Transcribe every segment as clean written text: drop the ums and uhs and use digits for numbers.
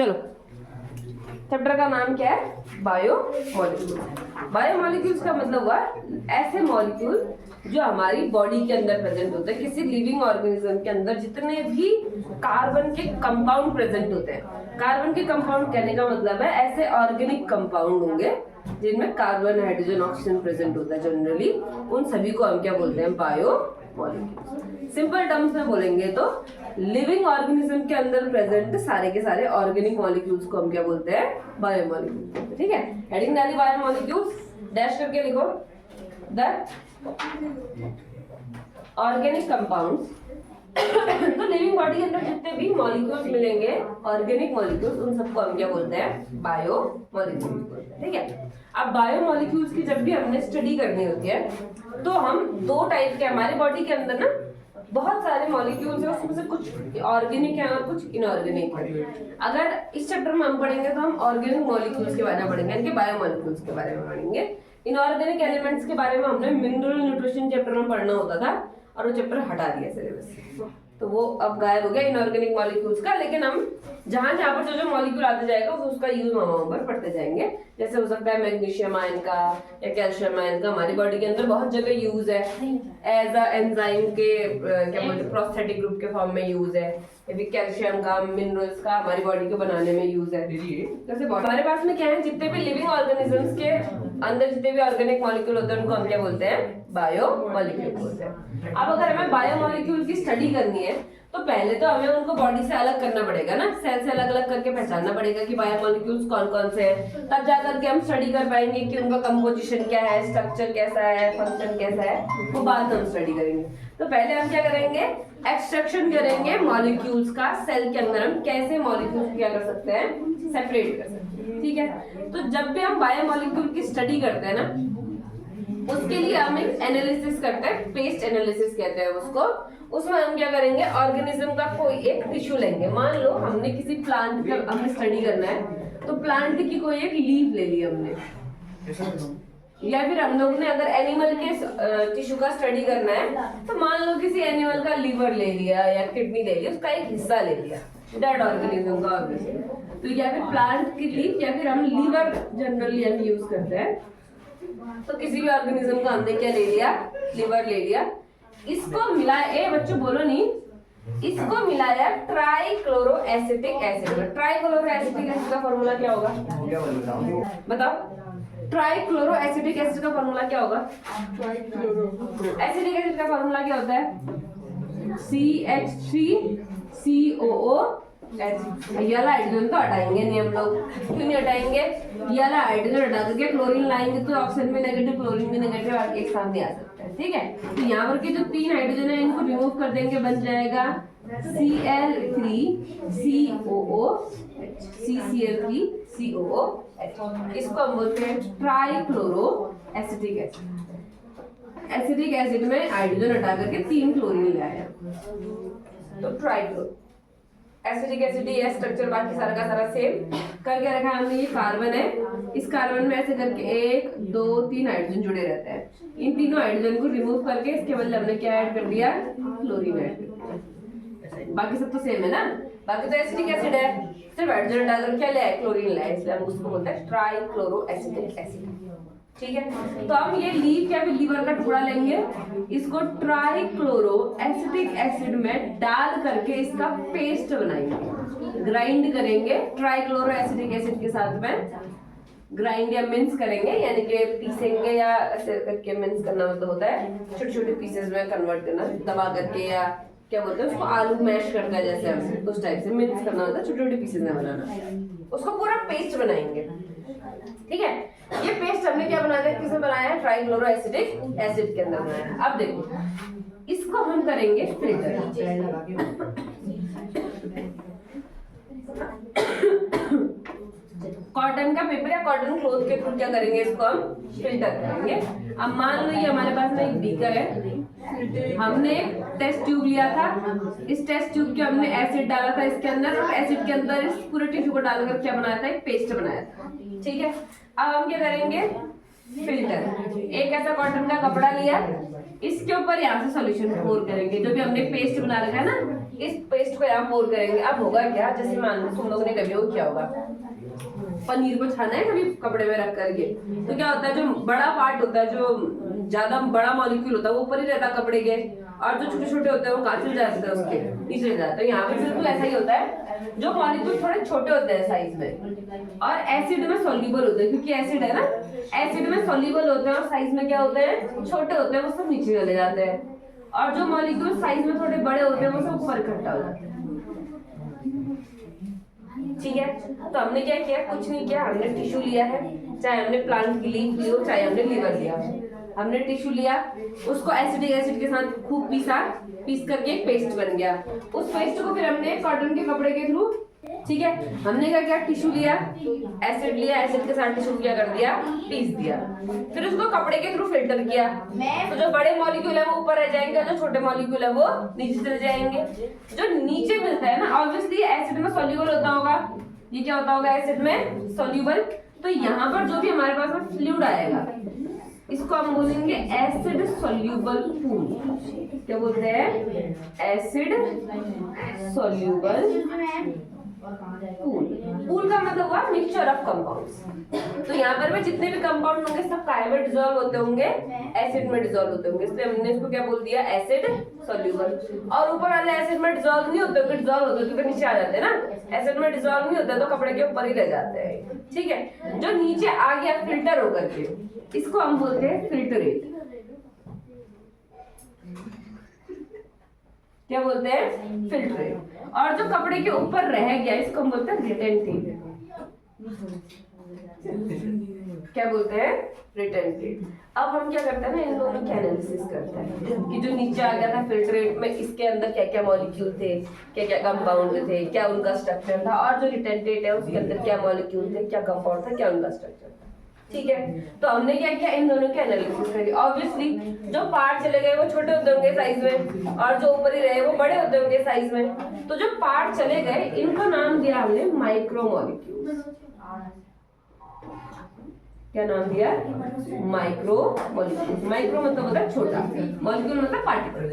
चलो, चैप्टर का नाम क्या है? बायोमॉलिक्यूल्स। बायोमॉलिक्यूल्स का मतलब हुआ ऐसे मॉलिक्यूल जो हमारी बॉडी के अंदर प्रेजेंट होते हैं। किसी लिविंग ऑर्गेनिज्म के अंदर जितने भी कार्बन के कंपाउंड प्रेजेंट होते हैं, कार्बन के कंपाउंड कहने का मतलब है ऐसे ऑर्गेनिक कंपाउंड होंगे जिनमें कार्बन, हाइड्रोजन, ऑक्सीजन प्रेजेंट होता है जनरली, उन सभी को हम क्या बोलते हैं? बायोमॉलिक्यूल्स। सिंपल टर्म्स में बोलेंगे तो लिविंग ऑर्गेनिज्म के अंदर प्रेजेंट सारे के सारे ऑर्गेनिक मॉलिक्यूल्स को हम क्या बोलते हैं? बायोमॉलिक्यूल्स। ठीक है, हेडिंग डाली बायोमॉलिक्यूल्स, डैश करके लिखो द ऑर्गेनिक कंपाउंड्स। तो लिविंग बॉडी के अंदर जितने भी मॉलिक्यूल्स मिलेंगे, ऑर्गेनिक मॉलिक्यूल्स, उन सबको हम क्या बोलते हैं? बायोमॉलिक्यूल्स बोलते हैं। ठीक है, अब बायोमॉलिक्यूल्स की जब भी हमने स्टडी करनी होती है तो हम दो टाइप के, हमारी बॉडी के अंदर ना बहुत सारे मॉलिक्यूल्स हैं, उसमें से कुछ ऑर्गेनिक है और कुछ इनऑर्गेनिक है। अगर इस चैप्टर में हम पढ़ेंगे तो हम ऑर्गेनिक मॉलिक्यूल्स के बारे में पढ़ेंगे, यानी कि बायोमॉलिक्यूल्स के बारे में पढ़ेंगे। इनऑर्गेनिक एलिमेंट्स के बारे में हमने मिनरल न्यूट्रिशन चैप्टर में पढ़ना होता था और वो चैप्टर हटा दिया सिलेबस से, तो वो अब गायब हो गया इनऑर्गेनिक मॉलिक्यूल्स का। लेकिन हम जहां जहां पर जो मॉलिक्यूल आते जाएगा उसका यूज हम वहां पर पढ़ते जाएंगे। जैसे हो सकता है मैग्नीशियम आयन का या कैल्शियम आयन का, हमारी बॉडी के अंदर बहुत जगह यूज है एज अ एंजाइम के क्या बोलते हैं, प्रोस्थेटिक ग्रुप के फॉर्म में यूज है। कैल्शियम का, मिनरल्स का हमारी बॉडी को बनाने में यूज है। जैसे हमारे पास में क्या है, जितने भी लिविंग ऑर्गेनिजम्स के अंदर जितने भी ऑर्गेनिक मॉलिक्यूल होते हैं उनको हम क्या बोलते हैं? बायोमॉलिक्यूल बोलते हैं। अब अगर हमें बायोमॉलिक्यूल की स्टडी करनी है तो पहले तो हमें उनको बॉडी से अलग करना पड़ेगा ना, सेल से अलग अलग करके पहचानना पड़ेगा कि बायोमॉलिक्यूल्स कौन कौन से हैं, तब जाकर के हम स्टडी कर पाएंगे कि उनका कंपोजिशन क्या है, स्ट्रक्चर कैसा है, फंक्शन कैसा है, वो बाद में हम स्टडी करेंगे। तो पहले हम क्या करेंगे? एक्सट्रैक्शन करेंगे मॉलिक्यूल्स का। सेल के अंदर हम कैसे मॉलिक्यूल्स क्या कर सकते हैं? सेपरेट कर सकते हैं। ठीक है, तो जब भी हम बायोमॉलिक्यूल की स्टडी करते हैं ना, उसके लिए हम एक एनालिसिस करते हैं, पेस्ट एनालिसिस कहते हैं उसको। उसमें हम क्या करेंगे? ऑर्गेनिज्म का कोई एक टिश्यू लेंगे। मान लो हमने किसी प्लांट का हमने स्टडी करना है, तो प्लांट की कोई एक लीफ ले ली हमने, या फिर हम लोग ने अगर एनिमल के टिश्यू का स्टडी करना है तो मान लो किसी एनिमल का लीवर ले लिया या किडनी ले लिया, उसका एक हिस्सा ले लिया डेड ऑर्गेनिज्म का ऑर्गेनिज्म। तो या फिर प्लांट की लीफ या फिर हम लीवर जनरली हम यूज करते हैं। तो किसी भी ऑर्गेनिज्म का हमने क्या ले लिया? लीवर ले लिया। इसको मिलाया, बच्चों बोलो नहीं, इसको मिलाया ट्राइक्लोरो एसिटिक एसिड में। ट्राइक्लोरो एसिटिक एसिड का फॉर्मूला क्या होगा? बताओ, ट्राइक्लोरो एसिटिक एसिड का फॉर्मूला क्या होगा? एसिटिक एसिड का फॉर्मूला क्या होता है? CH3COO। ये वाला हाइड्रोजन तो हटाएंगे नहीं हम लोग, क्यों नहीं हटाएंगे? ये वाला हाइड्रोजन हटा करके क्लोरीन लाएंगे तो ऑक्सीजन भी नेगेटिव, क्लोरीन भी नेगेटिव, एक साथ नहीं आ सकता है। ठीक है, तो यहाँ पर के जो तीन हाइड्रोजन है इनको रिमूव कर देंगे, बन जाएगा Cl3COO, CCl3COO। इसको हम बोलते हैं trichloro acetic acid. Acetic acid में हाइड्रोजन हटा करके तीन क्लोरीन लाया, तो ट्राइक्लोरो एसिटिक एसिड। ये स्ट्रक्चर बाकी सारा का सारा सेम करके रखा है हमने। ये कार्बन है, इस कार्बन में ऐसे करके 1 2 3 हाइड्रोजन जुड़े रहते हैं। इन तीनों हाइड्रोजन को रिमूव करके इसके बदले हमने क्या ऐड कर दिया? क्लोरीन ऐड कर दिया। बाकी सब तो सेम है ना, बाकी तो एसिटिक एसिड है, सिर्फ हाइड्रोजन डालकर क्या लिया? क्लोरीन लाया, इसलिए हम उसको बोलते हैं ट्राइक्लोरो एसिटिक एसिड। ठीक है, तो हम ये लीफ या फिर लीवर का टुकड़ा लेंगे, इसको ट्राइक्लोरो एसिटिक एसिड में डाल करके इसका पेस्ट बनाएंगे, ग्राइंड करेंगे। ट्राइक्लोरो एसिटिक एसिड के साथ में ग्राइंड या मिन्स करेंगे, यानी कि पीसेंगे, या ऐसे करके मिन्स करना मतलब होता है छोटे छोटे पीसेस में कन्वर्ट करना, दबा करके, या क्या बोलते हैं उसको, आलू मैश करता है जैसे हम, उस टाइप से मिन्स करना होता है, छोटे छोटे पीसेस में बनाना, उसको पूरा पेस्ट बनाएंगे। ठीक है, ये पेस्ट हमने क्या बनाया है? किसमें बनाया है? ट्राइक्लोरो एसिटिक एसिड के अंदर बनाया है। अब देखो, इसको हम करेंगे फिल्टर। कॉटन का पेपर या कॉटन क्लॉथ के थ्रू क्या करेंगे? इसको हम फिल्टर करेंगे। अब मान लो ये हमारे पास में एक बीकर है, हमने टेस्ट ट्यूब लिया था, इस टेस्ट ट्यूब के हमने एसिड डाला था इसके अंदर, और एसिड के अंदर इस पूरे टिश्यू को डालकर क्या बनाया था? एक पेस्ट बनाया था। ठीक है, अब हम क्या करेंगे? फिल्टर। एक ऐसा कॉटन का कपड़ा लिया, इसके ऊपर यहाँ से सॉल्यूशन पोर करेंगे, जो भी हमने पेस्ट बना रखा है ना, इस पेस्ट को यहाँ पोर करेंगे। अब होगा क्या, जैसे मान लो तुम लोगों ने कभी वो क्या होगा, पनीर को छाना है कभी कपड़े में रख करके, तो क्या होता है, जो बड़ा पार्ट होता है, जो ज्यादा बड़ा मॉलिक्यूल होता है वो ऊपर ही रहता है कपड़े के, और जो छोटे छोटे होते हैं वो कहाँ चले जाते हैं, उसके नीचे चले जाते हैं। यहाँ पे बिल्कुल ऐसा ही होता है, जो मॉलिक्यूल थोड़े छोटे होते हैं साइज में और एसिड में सॉल्युबल होते हैं, क्योंकि एसिड है ना, एसिड में सॉल्युबल होते हैं और साइज में क्या होते हैं, छोटे होते हैं, वो सब नीचे चले जाते हैं। और जो मॉलिक्यूल साइज में थोड़े बड़े होते हैं वो सब ऊपर इकट्ठा हो जाते हैं। ठीक है, तो हमने क्या किया, कुछ नहीं किया, हमने टिश्यू लिया है, चाहे हमने प्लांट की लीफ ली हो, चाहे हमने लीवर लिया हो, हमने टिश्यू लिया, उसको एसिडिक एसिड के साथ खूब पीस करके एक पेस्ट बन गया। उस पेस्ट को फिर हमने कॉटन के कपड़े के थ्रू, ठीक है, हमने क्या किया, टिश्यू लिया, एसिड लिया, एसिड के साथ टिश्यू क्या कर दिया, पीस दिया, फिर उसको कपड़े के थ्रू फिल्टर किया। तो जो बड़े मॉलिक्यूल है वो ऊपर रह जाएंगे, जो छोटे मॉलिक्यूल है वो नीचे चले जाएंगे। जो नीचे मिलता है ना, ऑब्वियसली एसिड में सॉल्युबल होता होगा, ये क्या होता होगा, एसिड में सॉल्युबल। तो यहाँ पर जो भी हमारे पास में फ्लूइड आएगा, इसको हम बोलेंगे एसिड सॉल्युबल पूल। क्या बोलते हैं, एसिड सॉल्युबल पूल। पूल का मतलब हुआ मिक्सचर ऑफ कंपाउंड्स। तो यहाँ पर में जितने भी कंपाउंड होंगे सब काय में डिसॉल्व होते होंगे, एसिड में डिसॉल्व होते होंगे, इसलिए हमने इसको क्या बोल दिया, एसिड सॉल्युबल। और ऊपर वाले एसिड में डिसॉल्व नहीं होते, डिसॉल्व होते क्योंकि नीचे आ जाते हैं ना, एसिड में डिसॉल्व नहीं होता तो कपड़े के ऊपर ही रह जाते हैं। ठीक है, जो नीचे आ गया फिल्टर होकर के, इसको हम बोलते हैं फिल्टरेट। क्या बोलते हैं, फिल्टरेट। और जो कपड़े के ऊपर रह गया इसको हम बोलते हैं रिटेंटिव। क्या बोलते हैं, रिटेंटिव। अब हम क्या करते हैं ना, इन दोनों की एनालिसिस करते हैं कि जो नीचे आ गया था फिल्टरेट में, इसके अंदर क्या क्या मॉलिक्यूल थे, क्या क्या कंपाउंड थे, क्या उनका स्ट्रक्चर था, और जो रिटेंटेट है उसके अंदर क्या मॉलिक्यूल थे, क्या कंपाउंड था, क्या उनका स्ट्रक्चर था। ठीक है, तो हमने क्या किया, इन दोनों की एनालिसिस करी। ऑब्वियसली जो पार्ट चले गए वो छोटे होते होंगे साइज में, और जो ऊपर ही रहे वो बड़े होते होंगे साइज में। तो जो पार्ट चले गए इनको नाम दिया हमने माइक्रोमोलिक्यूल्स। क्या नाम दिया, माइक्रोमोलिक्यूल्स। माइक्रो मतलब होता है छोटा, मॉलिक्यूल मतलब पार्टिकल।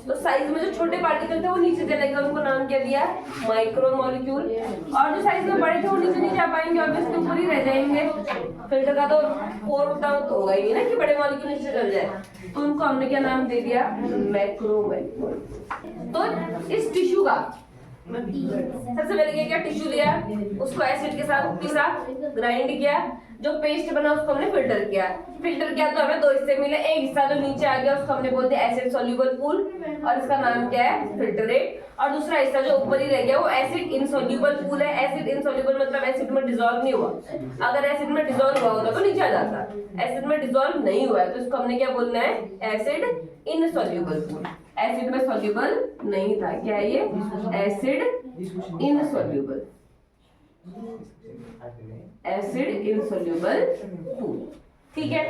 तो साइज में जो छोटे पार्टिकल थे वो नीचे चले गए, उनको नाम क्या दिया, माइक्रोमोलिक्यूल। और जो साइज में बड़े थे वो नीचे नहीं जा पाएंगे, ऑब्वियसली ऊपर ही रह जाएंगे। फिल्टर का तो पोर उतना तो होगा ही ना कि बड़े मॉलिक्यूल नीचे चल जाए, तो उनको हमने क्या नाम दे दिया, मैक्रोमोलिक्यूल। तो इस टिश्यू का सबसे पहले क्या, टिश्यू लिया, उसको एसिड के साथ पीसा, ग्राइंड किया, जो पेस्ट बना उसको हमने फिल्टर किया। फिल्टर किया तो हमें दो हिस्से मिले, एक हिस्सा जो नीचे आ गया उसको हमने बोल दिया एसिड सॉल्युबल पूल, और इसका नाम क्या है, फिल्टरेट। और दूसरा हिस्सा जो ऊपर ही रह गया वो एसिड इनसॉल्युबल पूल है। एसिड इनसॉल्युबल मतलब एसिड में डिसॉल्व नहीं हुआ, अगर एसिड में डिसॉल्व हुआ होता तो नीचे आ जाता, एसिड में डिसॉल्व नहीं हुआ है तो इसको हमने क्या बोलना है, एसिड इनसॉल्युबल पूल। एसिड में सॉल्युबल नहीं था, क्या है ये, acid insoluble, acid insoluble pool. ठीक है,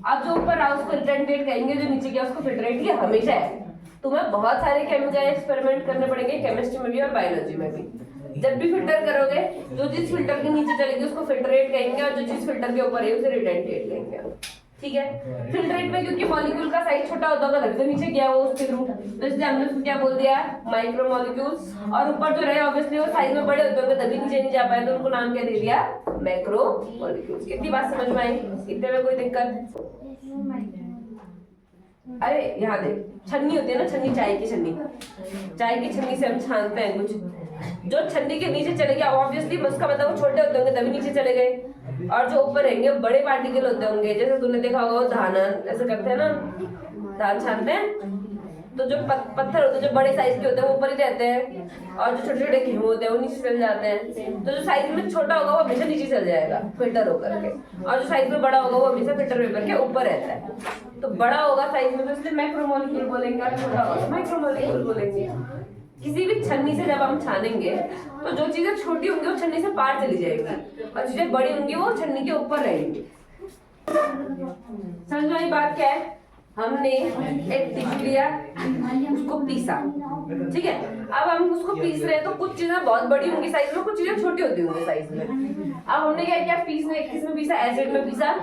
अब जो ऊपर रहा उसको रिटेंटेट कहेंगे, जो नीचे गया उसको फिल्टरेट। ये हमेशा है, तुम्हें बहुत सारे केमिकल एक्सपेरिमेंट करने पड़ेंगे, केमिस्ट्री में भी और बायोलॉजी में भी। जब भी फिल्टर करोगे, जो चीज फिल्टर के नीचे चलेगी उसको फिल्टरेट कहेंगे, और जो चीज फिल्टर के ऊपर है उसे रिटेंटेट कहेंगे। ठीक है, फिल्टरेट में क्योंकि मॉलिक्यूल का साइज छोटा होता होगा, तो नीचे गया वो उसके थ्रू, तो इसलिए हमने उसको क्या बोल दिया, माइक्रोमोलिक्यूल्स। और ऊपर जो रहे ऑब्वियसली वो साइज में बड़े होते होंगे तभी नीचे नहीं जा पाए, तो उनको नाम क्या दे दिया, मैक्रोमोलिक्यूल्स। इतनी बात समझ में आई, इतने में कोई दिक्कत? अरे यहाँ देख, छन्नी होती है ना, छन्नी, चाय की छन्नी, चाय की छन्नी से हम छानते हैं कुछ, जो छन्नी के नीचे चले गया ऑब्वियसली उसका मतलब वो छोटे होते होंगे तभी नीचे चले गए, और जो ऊपर रहेंगे बड़े पार्टिकल होते होंगे, जैसे तूने देखा होगा वो धान ऐसे करते हैं ना, धान छानते हैं, तो जो पत्थर होते हैं जो बड़े साइज के होते हैं वो ऊपर ही रहते हैं, और जो छोटे छोटे गेहूं होते हैं वो नीचे चल जाते हैं। तो जो साइज में छोटा होगा वो हमेशा नीचे चल जाएगा फिल्टर होकर के, और जो साइज में बड़ा होगा वो हमेशा फिल्टर होकर के ऊपर रहता है। तो बड़ा होगा साइज में तो इसलिए मैक्रोमोलिक्यूल बोलेंगे, और छोटा होगा माइक्रोमोलिक्यूल बोलेंगे। किसी भी छन्नी से जब हम छानेंगे तो जो चीजें छोटी होंगी वो छन्नी से पार चली जाएगी, और चीजें बड़ी होंगी वो छन्नी के ऊपर रहेंगी। समझ में आई बात क्या है? हमने एक टिश्यू लिया, उसको पीसा, ठीक है। अब हम उसको पीस रहे हैं तो कुछ चीजें बहुत बड़ी होंगी साइज में, कुछ चीजें छोटी होती होंगी साइज में। अब हमने क्या किया, किसमें पीसा, एसिड में पीसा,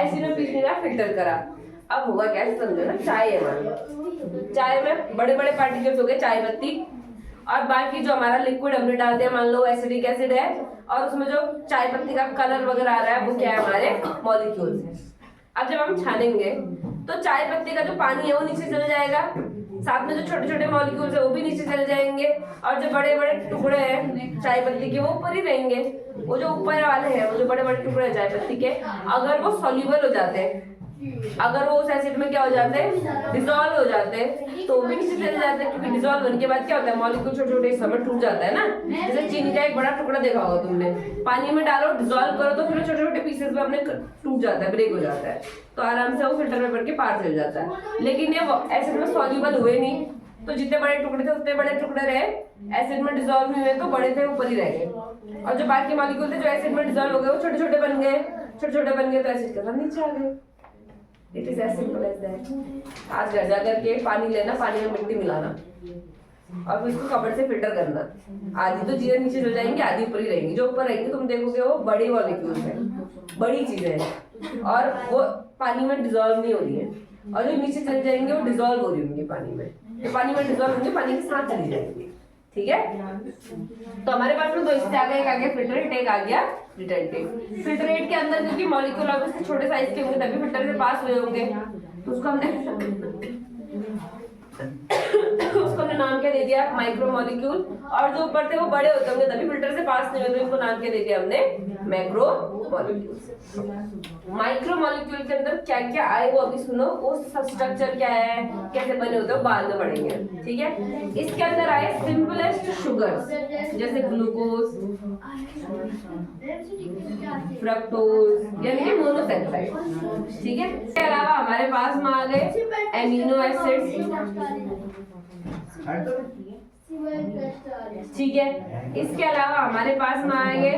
एसिड में पीसने का फिल्टर करा। अब होगा क्या समझो ना, चाय है मान लो, चाय में बड़े बड़े पार्टिकल्स हो गए चाय पत्ती, और बाकी जो हमारा लिक्विड हमने डाल दिया, मान लो एसिडिक एसिड है, और उसमें जो चाय पत्ती का कलर वगैरह आ रहा है वो क्या है, हमारे मॉलिक्यूल्स है। अब जब हम छानेंगे तो चाय पत्ती का जो पानी है वो नीचे चल जाएगा, साथ में जो छोटे छोटे मॉलिक्यूल्स है वो भी नीचे चले जाएंगे, और जो बड़े बड़े टुकड़े हैं चाय पत्ती के वो ऊपर ही रहेंगे। वो जो ऊपर वाले हैं, वो जो बड़े बड़े टुकड़े हैं चाय पत्ती के, अगर वो सॉल्युबल हो जाते हैं, अगर वो उस एसिड में क्या हो जाते हैं, डिसॉल्व हो जाते हैं, तो वो भी नीचे चले जाते हैं, क्योंकि डिसॉल्व होने के बाद क्या होता है, मॉलिक्यूल छोटे छोटे हिस्सों में टूट जाता है ना। जैसे चीनी का एक बड़ा टुकड़ा देखा होगा तुमने, पानी में डालो डिसॉल्व करो तो फिर छोटे छोटे पीसेस में अपने टूट जाता है, ब्रेक हो जाता है, तो आराम से वो फिल्टर में पड़ के पार चल जाता है। लेकिन ये एसिड में सॉल्युबल हुए नहीं, तो जितने बड़े टुकड़े थे उतने बड़े टुकड़े रहे, एसिड में डिसॉल्व हुए तो बड़े थे ऊपर ही रह गए, और जो बाकी मॉलिक्यूल थे जो एसिड में डिसॉल्व हो गए वो छोटे छोटे बन गए, छोटे छोटे बन गए तो एसिड का नीचे आ गए। It is as simple as that. आज घर जा करके पानी लेना, पानी में मिट्टी मिलाना और फिर इसको कपड़े से फिल्टर करना, आधी तो चीजें नीचे चल जाएंगी, आधी ऊपर ही रहेंगी। जो ऊपर रहेंगी तुम देखोगे वो बड़ी मॉलिक्यूल्स है, बड़ी चीजें हैं, और वो पानी में डिसॉल्व नहीं हो रही है, और जो नीचे चले जाएंगे वो डिसॉल्व हो रही होंगी पानी में, तो पानी में डिसॉल्व होंगे, पानी के साथ चली जाएंगी। ठीक है, तो हमारे पास में दो हिस्से आ गए, एक आ गया फिल्टरेट, एक आ गया रिटेंटिव। फिल्टरेट के अंदर क्योंकि मॉलिक्यूल ऑब्वियसली छोटे साइज के होंगे तभी फिल्टर से पास हुए होंगे, तो उसको हमने नाम क्या दे दिया, माइक्रो मॉलिक्यूल। और जो ऊपर थे वो बड़े होते होंगे तभी फिल्टर से पास नहीं हुए, तो इनको नाम क्या दे दिया हमने, मैक्रो मॉलिक्यूल। माइक्रो मॉलिक्यूल के अंदर क्या क्या आए वो अभी सुनो, उसका स्ट्रक्चर क्या है, कैसे बने होते हैं बाद में पढ़ेंगे। ठीक है, इसके अंदर आए सिंपलेस्ट शुगर्स जैसे ग्लूकोज, फ्रक्टोज यानी कि मोनोसैकेराइड। ठीक है, इसके अलावा हमारे पास में आ गए एमिनो एसिड्स। ठीक है, इसके अलावा हमारे पास में आएंगे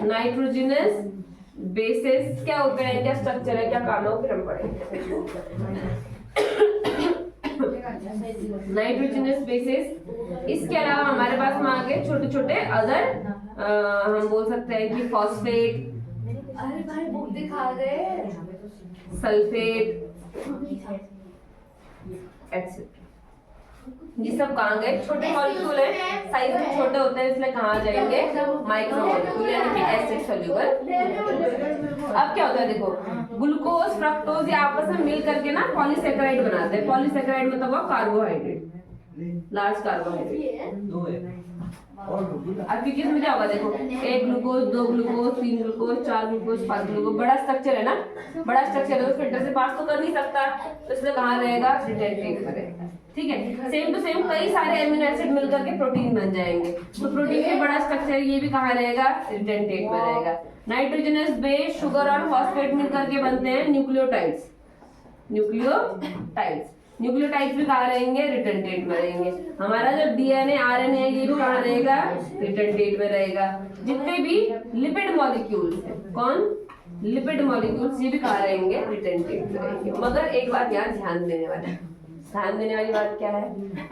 नाइट्रोजनस बेसिस। क्या होते हैं, क्या स्ट्रक्चर है, क्या काम है, फिर हम पढ़ेंगे। Nitrogenous bases. इसके अलावा हमारे पास में आ गए छोटे छोटे अदर, हम बोल सकते हैं कि फॉस्फेट, अरे भाई बुक दिखा दे, सल्फेट एक्सेट्रा। ये सब कहाँ गए, छोटे मॉलिक्यूल है, साइज में छोटे होते हैं, इसलिए कहाँ जाएंगे, माइक्रो मॉलिक्यूल यानी कि एसिड सॉल्युबल। अब क्या होता है देखो, ग्लूकोज फ्रक्टोज ये आपस में मिल करके ना पॉलीसेकेराइड बनाते हैं। पॉलीसेकेराइड मतलब वो कार्बोहाइड्रेट, लार्ज कार्बोहाइड्रेट। अब क्योंकि इसमें क्या होगा देखो, एक ग्लूकोज, दो ग्लूकोज, तीन ग्लूकोज, चार ग्लूकोज, पांच ग्लूकोज, बड़ा स्ट्रक्चर है ना, बड़ा स्ट्रक्चर है, तो फिल्टर से पास तो कर नहीं सकता, तो इसलिए कहाँ रहेगा, रिटेंटेट में रहेगा। ठीक है, सेम टू सेम कई सारे एमिनो एसिड मिलकर के प्रोटीन बन जाएंगे, तो प्रोटीन के बड़ा स्ट्रक्चर ये भी कहाँ रहेगा, रिटेंटेट में रहेगा। नाइट्रोजनस बेस, शुगर और फॉस्फेट मिलकर के बनते हैं न्यूक्लियोटाइड्स। न्यूक्लियोटाइड्स भी कहाँ रहेंगे, रिटेंटेट में रहेंगे। हमारा जो डीएनए आरएनए है ये भी कहाँ रहेगा, रिटेंटेट में रहेगा। जितने भी लिपिड मॉलिक्यूल्स हैं, कौन, लिपिड मॉलिक्यूल्स, ये भी कहाँ रहेंगे, रिटेंटेट में रहेंगे। मगर एक बात यहाँ ध्यान देने वाली बात क्या है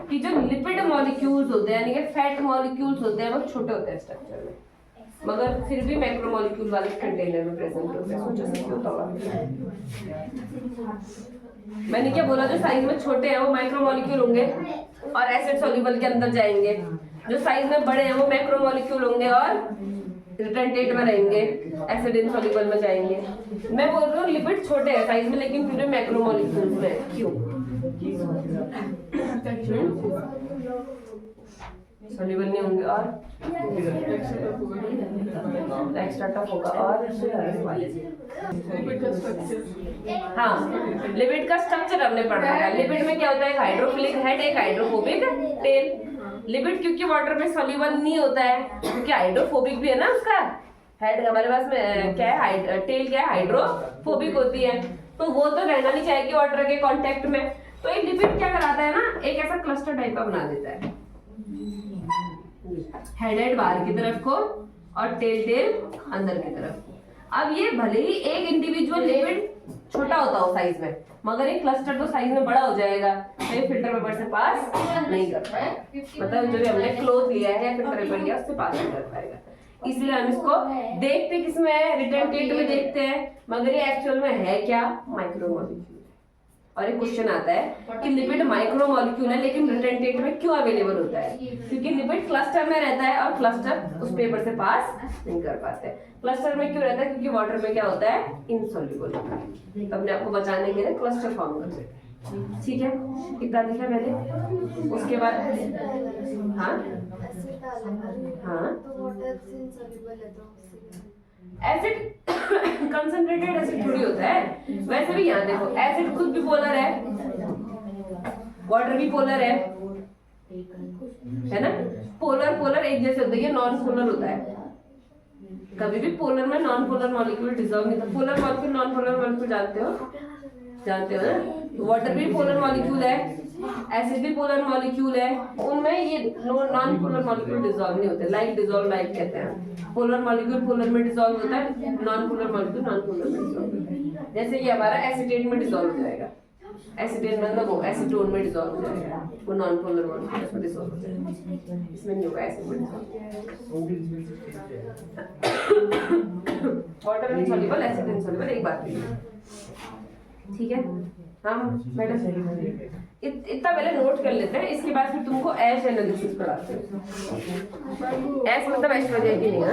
कि जो लिपिड मॉलिक्यूल्स होते हैं यानी कि फैट मॉलिक्यूल्स होते हैं वो छोटे होते हैं स्ट्रक्चर में, मगर फिर भी मैक्रो मॉलिक्यूल वाले कंटेनर में प्रेजेंट होते हैं। सोचो सही होता होगा। मैंने क्या बोला, जो साइज में छोटे हैं वो माइक्रो मॉलिक्यूल होंगे और एसिड सॉल्युबल के अंदर जाएंगे, जो साइज में बड़े हैं वो मैक्रो मॉलिक्यूल होंगे और रिटेंटेट में रहेंगे, एसिड इनसॉल्युबल में जाएंगे। मैं बोल रही हूँ लिपिड छोटे हैं साइज में लेकिन फिर भी मैक्रो मॉलिक्यूल्स में। क्यों, सॉल्युबल नहीं होंगे और एक्स्ट्रा टफ होगा। और हाँ, लिपिड का स्ट्रक्चर हमने पढ़ा है। लिपिड में क्या होता है, हाइड्रोफिलिक हेड, एक हाइड्रोफोबिक टेल। लिपिड क्योंकि वाटर में सॉल्युबल नहीं होता है, क्योंकि हाइड्रोफोबिक भी है ना उसका हेड, हमारे पास में क्या है, टेल क्या है, हाइड्रोफोबिक होती है, तो वो तो रहना नहीं चाहेगी वाटर के कांटेक्ट में। तो ये लिपिड क्या कराता है ना, एक ऐसा क्लस्टर टाइप का बना देता है, हेड बाहर की तरफ को और टेल अंदर की तरफ। अब ये भले ही एक इंडिविजुअल लिपिड छोटा होता हो साइज में, मगर एक क्लस्टर तो साइज में बड़ा हो जाएगा, तो ये फिल्टर पेपर से पास नहीं कर पाएगा। मतलब जो भी हमने क्लोथ लिया है फिल्टर पेपर लिया उससे पास नहीं कर पाएगा। इसलिए हम इसको देखते किसमें है, रिटेंटेट में देखते हैं, मगर ये एक्चुअल में है क्या, माइक्रो मॉलिक्यूल। और एक क्वेश्चन आता है कि लिपिड माइक्रो मॉलिक्यूल है लेकिन रिटेंटेट में क्यों अवेलेबल होता है? क्योंकि लिपिड क्लस्टर में रहता है और क्लस्टर उस पेपर से पास नहीं कर पाते। क्लस्टर में क्यों रहता है? क्योंकि वाटर में क्या होता है? इनसॉल्युबल होता है। अपने आप को बचाने के लिए क्लस्टर फॉर्म करते हैं। ठीक है, इतना लिखा मैंने। उसके बाद हाँ हाँ एसिड कंसंट्रेटेड एसिड थोड़ी होता है। वैसे भी यहाँ देखो, एसिड खुद भी पोलर है, वाटर भी पोलर है ना? पोलर पोलर एक जैसे होते हैं, ये नॉन पोलर होता है। कभी भी पोलर में नॉन पोलर मॉलिक्यूल डिसॉल्व नहीं होता। Polar molecule non polar molecule जानते हो ना? वाटर भी पोलर मॉलिक्यूल है, एसिड भी पोलर मॉलिक्यूल है, उनमें ये नॉन पोलर मॉलिक्यूल डिसॉल्व नहीं होते। लाइक डिसॉल्व लाइक कहते हैं। पोलर मॉलिक्यूल पोलर में डिसॉल्व होता है, non polar molecule non polar में डिसॉल्व होता है। जैसे ये हमारा एसीटेट में डिसॉल्व हो जाएगा, एसीटेट मतलब वो एसीटोन में डिसॉल्व हो जाएगा, वो नॉन पोलर मॉलिक्यूल में डिसॉल्व हो जाएगा। इसमें नहीं होगा एसिड में dissolve. Water insoluble, acid insoluble, एक बात नहीं। ठीक है, हम मैडम इतना पहले नोट कर लेते हैं, इसके बाद फिर तुमको एश एनालिसिस पढ़ाते हैं। एश मतलब एस्ट्रोजन की नहीं है।